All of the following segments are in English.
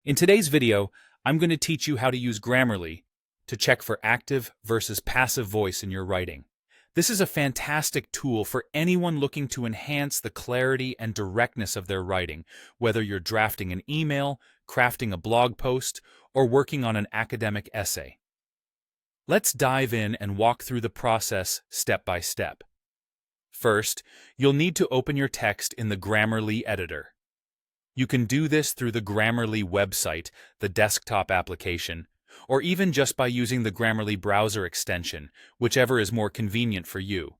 In today's video, I'm going to teach you how to use Grammarly to check for active versus passive voice in your writing. This is a fantastic tool for anyone looking to enhance the clarity and directness of their writing, whether you're drafting an email, crafting a blog post, or working on an academic essay. Let's dive in and walk through the process step by step. First, you'll need to open your text in the Grammarly editor. You can do this through the Grammarly website, the desktop application, or even just by using the Grammarly browser extension, whichever is more convenient for you.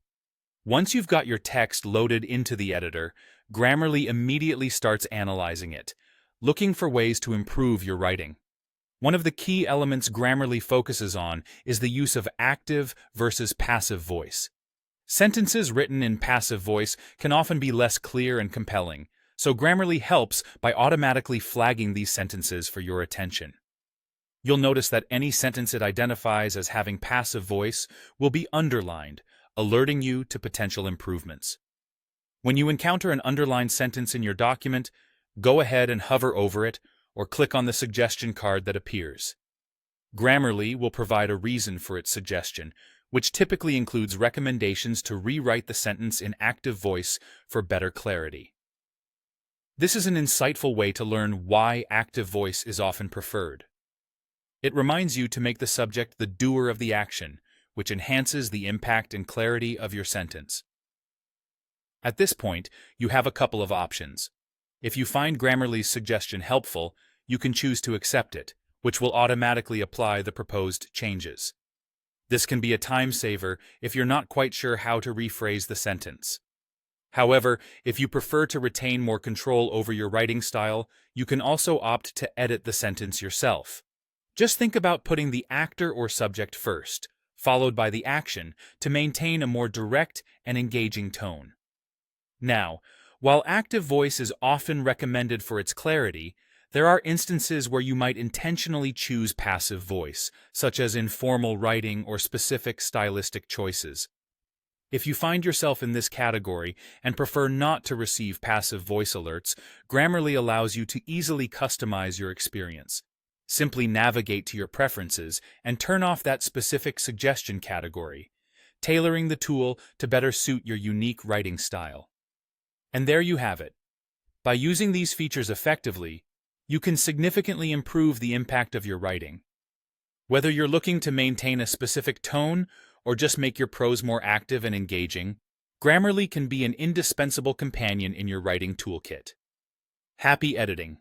Once you've got your text loaded into the editor, Grammarly immediately starts analyzing it, looking for ways to improve your writing. One of the key elements Grammarly focuses on is the use of active versus passive voice. Sentences written in passive voice can often be less clear and compelling, so Grammarly helps by automatically flagging these sentences for your attention. You'll notice that any sentence it identifies as having passive voice will be underlined, alerting you to potential improvements. When you encounter an underlined sentence in your document, go ahead and hover over it or click on the suggestion card that appears. Grammarly will provide a reason for its suggestion, which typically includes recommendations to rewrite the sentence in active voice for better clarity. This is an insightful way to learn why active voice is often preferred. It reminds you to make the subject the doer of the action, which enhances the impact and clarity of your sentence. At this point, you have a couple of options. If you find Grammarly's suggestion helpful, you can choose to accept it, which will automatically apply the proposed changes. This can be a time saver if you're not quite sure how to rephrase the sentence. However, if you prefer to retain more control over your writing style, you can also opt to edit the sentence yourself. Just think about putting the actor or subject first, followed by the action, to maintain a more direct and engaging tone. Now, while active voice is often recommended for its clarity, there are instances where you might intentionally choose passive voice, such as in formal writing or specific stylistic choices. If you find yourself in this category and prefer not to receive passive voice alerts, Grammarly allows you to easily customize your experience. Simply navigate to your preferences and turn off that specific suggestion category, tailoring the tool to better suit your unique writing style. And there you have it. By using these features effectively, you can significantly improve the impact of your writing. Whether you're looking to maintain a specific tone or just make your prose more active and engaging, Grammarly can be an indispensable companion in your writing toolkit. Happy editing!